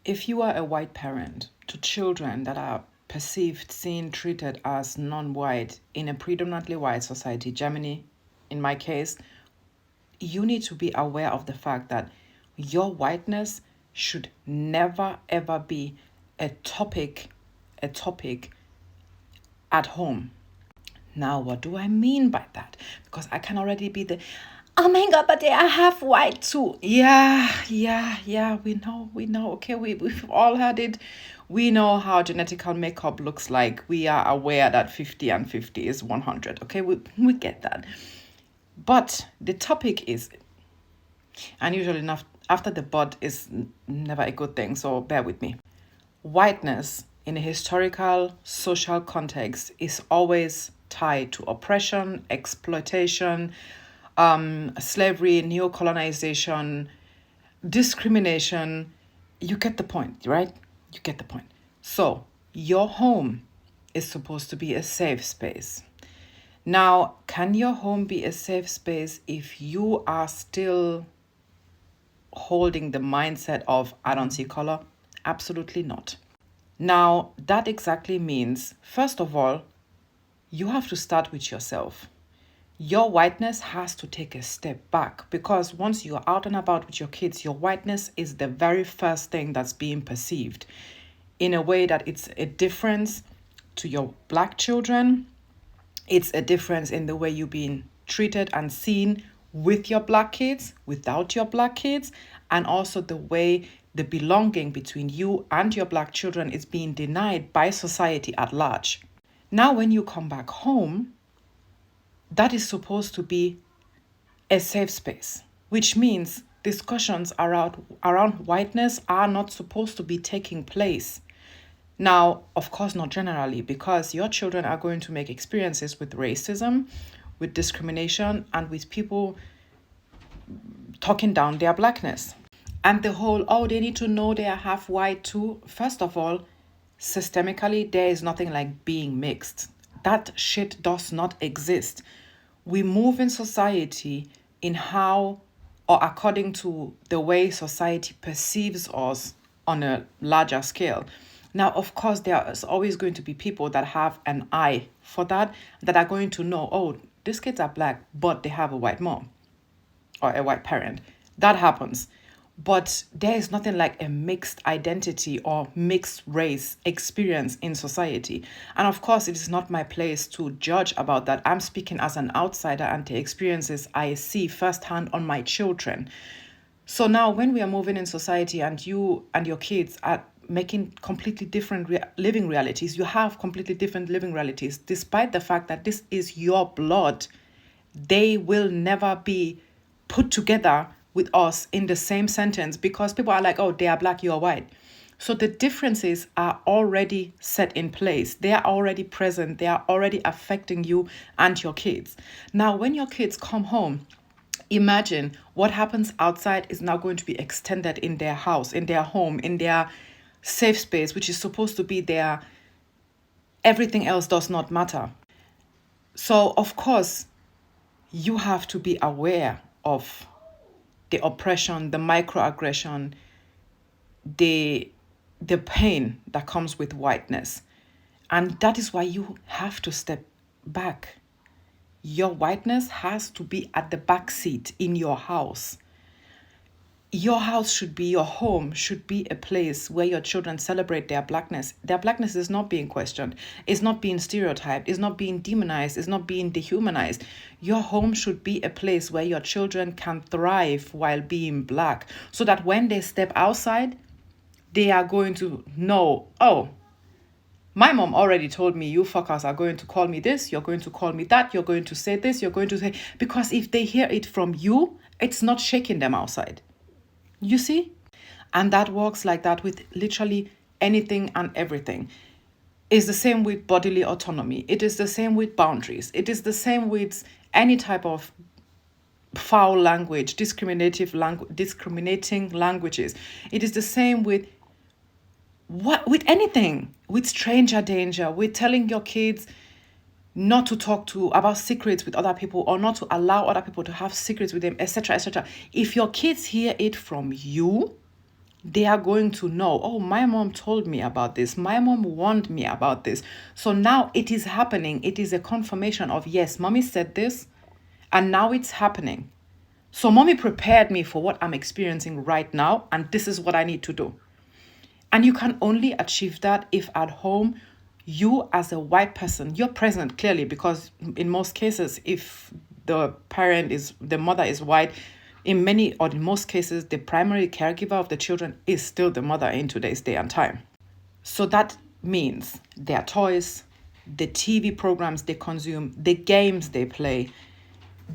If you are a white parent to children that are perceived, seen, treated as non-white in a predominantly white society, Germany, in my case, you need to be aware of the fact that your whiteness should never ever be a topic at home. Now, what do I mean by that? Because I can already be the, oh my God, but they are half white too. Yeah, we know. Okay, we've all had it. We know how genetical makeup looks like. We are aware that 50 and 50 is 100. Okay, we get that. But the topic is, and usually enough, after the but is never a good thing, so bear with me. Whiteness in a historical social context is always tied to oppression, exploitation, slavery, neocolonization, discrimination. You get the point, right? You get the point. So, your home is supposed to be a safe space. Now, can your home be a safe space if you are still holding the mindset of I don't see color? Absolutely not. Now, that exactly means, first of all, you have to start with yourself. Your whiteness has to take a step back because once you're out and about with your kids, your whiteness is the very first thing that's being perceived in a way that it's a difference to your black children. It's a difference in the way you're being treated and seen with your black kids, without your black kids, and also the way the belonging between you and your black children is being denied by society at large. Now, when you come back home, that is supposed to be a safe space, which means discussions around whiteness are not supposed to be taking place. Now, of course, not generally, because your children are going to make experiences with racism, with discrimination, and with people talking down their blackness. And the whole, oh, they need to know they are half white too. First of all, systemically, there is nothing like being mixed. That shit does not exist. We move in society in how or according to the way society perceives us on a larger scale. Now, of course, there is always going to be people that have an eye for that are going to know, oh, these kids are black, but they have a white mom or a white parent. That happens. But there is nothing like a mixed identity or mixed race experience in society. And of course, it is not my place to judge about that. I'm speaking as an outsider and the experiences I see firsthand on my children. So now when we are moving in society and you and your kids are making completely different living realities, you have completely different living realities, despite the fact that this is your blood, they will never be put together with us in the same sentence because people are like, oh, they are black, you are white. So the differences are already set in place. They are already present. They are already affecting you and your kids. Now, when your kids come home, imagine what happens outside is now going to be extended in their house, in their home, in their safe space, which is supposed to be their everything else does not matter. So, of course, you have to be aware of the oppression, the microaggression, the pain that comes with whiteness. And that is why you have to step back. Your whiteness has to be at the back seat in your house. Your house should be, your home should be a place where your children celebrate their blackness. Their blackness is not being questioned, it's not being stereotyped, it's not being demonized, it's not being dehumanized. Your home should be a place where your children can thrive while being black, so that when they step outside, they are going to know, oh, my mom already told me you fuckers are going to call me this, you're going to call me that, you're going to say this, you're going to say, because if they hear it from you, it's not shaking them outside. You see? And that works like that with literally anything and everything. It's the same with bodily autonomy. It is the same with boundaries. It is the same with any type of foul language, discriminating languages. It is the same with anything, with stranger danger, with telling your kids not to talk about secrets with other people or not to allow other people to have secrets with them, etc., etc. If your kids hear it from you, They are going to know, oh, my mom told me about this. My mom warned me about this. So now it is happening. It is a confirmation of, yes, mommy said this, and now it's happening. So mommy prepared me for what I'm experiencing right now, and this is what I need to do. And you can only achieve that if at home, you as a white person, you're present clearly, because in most cases, if the mother is white, in many or in most cases, the primary caregiver of the children is still the mother in today's day and time. So that means their toys, the TV programs they consume, the games they play,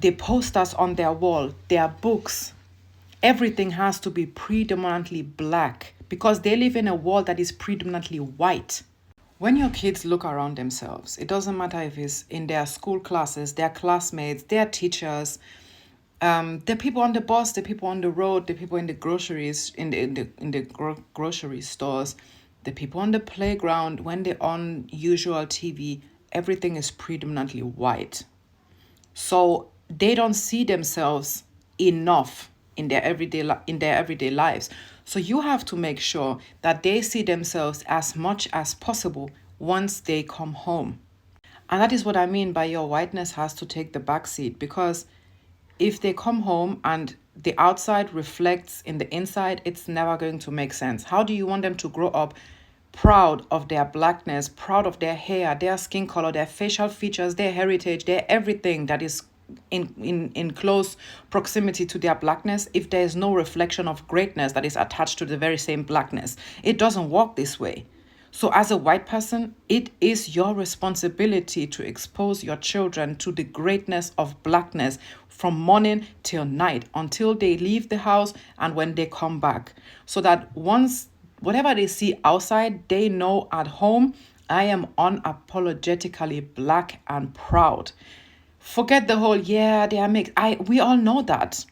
the posters on their wall, their books, everything has to be predominantly black because they live in a world that is predominantly white. When your kids look around themselves, it doesn't matter if it's in their school classes, their classmates, their teachers, the people on the bus, the people on the road, the people in the groceries, in the grocery stores, the people on the playground, when they're on usual TV, everything is predominantly white. So they don't see themselves enough in their everyday lives. So you have to make sure that they see themselves as much as possible once they come home. And that is what I mean by your whiteness has to take the back seat, because if they come home and the outside reflects in the inside, it's never going to make sense. How do you want them to grow up proud of their blackness, proud of their hair, their skin color, their facial features, their heritage, their everything that is in close proximity to their blackness, if there is no reflection of greatness that is attached to the very same blackness? It doesn't work this way. So as a white person, it is your responsibility to expose your children to the greatness of blackness from morning till night until they leave the house and when they come back. So that once whatever they see outside, they know at home, I am unapologetically black and proud. Forget the whole, yeah, they are mixed. We all know that.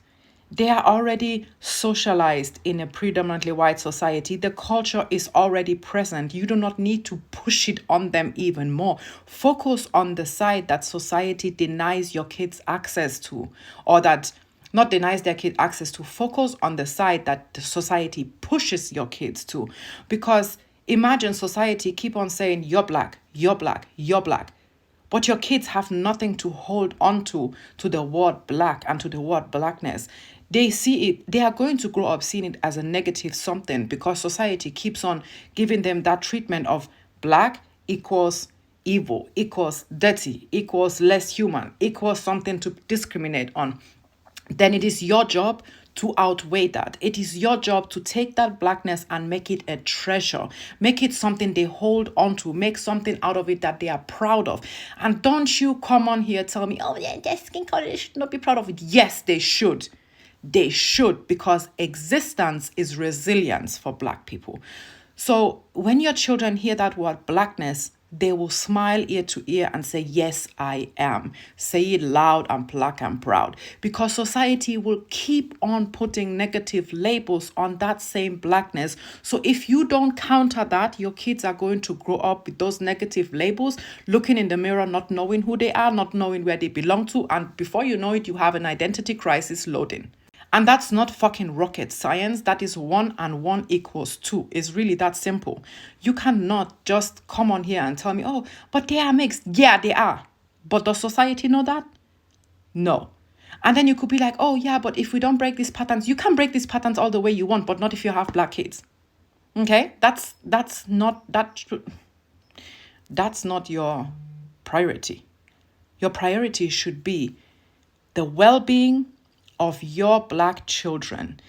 They are already socialized in a predominantly white society. The culture is already present. You do not need to push it on them even more. Focus on the side that society denies your kids access to, or that not denies their kid access to. Focus on the side that the society pushes your kids to. Because imagine society keep on saying, you're black, you're black, you're black. But your kids have nothing to hold on to the word black and to the word blackness. They see it, they are going to grow up seeing it as a negative something because society keeps on giving them that treatment of black equals evil, equals dirty, equals less human, equals something to discriminate on. Then it is your job to outweigh that. It is your job to take that blackness and make it a treasure. Make it something they hold on to. Make something out of it that they are proud of. And don't you come on here tell me, oh, yeah, their skin color, they should not be proud of it. Yes, they should. They should, because existence is resilience for black people. So when your children hear that word blackness, they will smile ear to ear and say, yes, I am. Say it loud and black and proud. Because society will keep on putting negative labels on that same blackness. So if you don't counter that, your kids are going to grow up with those negative labels, looking in the mirror, not knowing who they are, not knowing where they belong to. And before you know it, you have an identity crisis loading. And that's not fucking rocket science. That is 1 and 1 equals 2. It's really that simple. You cannot just come on here and tell me, oh, but they are mixed. Yeah, they are. But does society know that? No. And then you could be like, oh, yeah, but if we don't break these patterns, you can break these patterns all the way you want, but not if you have black kids. Okay? That's not your priority. Your priority should be the well-being of your black children,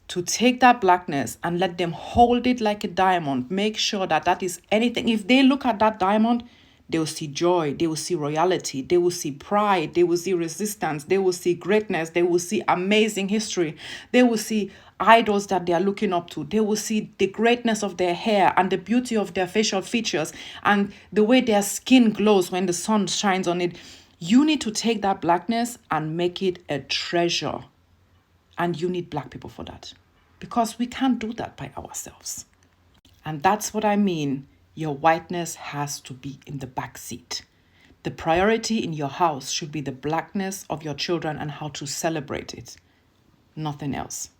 to take that blackness and let them hold it like a diamond. Make sure that that is anything. If they look at that diamond, they will see joy, they will see royalty, they will see pride, they will see resistance, they will see greatness, they will see amazing history, they will see idols that they are looking up to, they will see the greatness of their hair and the beauty of their facial features and the way their skin glows when the sun shines on it. You need to take that blackness and make it a treasure. And you need black people for that. Because we can't do that by ourselves. And that's what I mean. Your whiteness has to be in the back seat. The priority in your house should be the blackness of your children and how to celebrate it. Nothing else.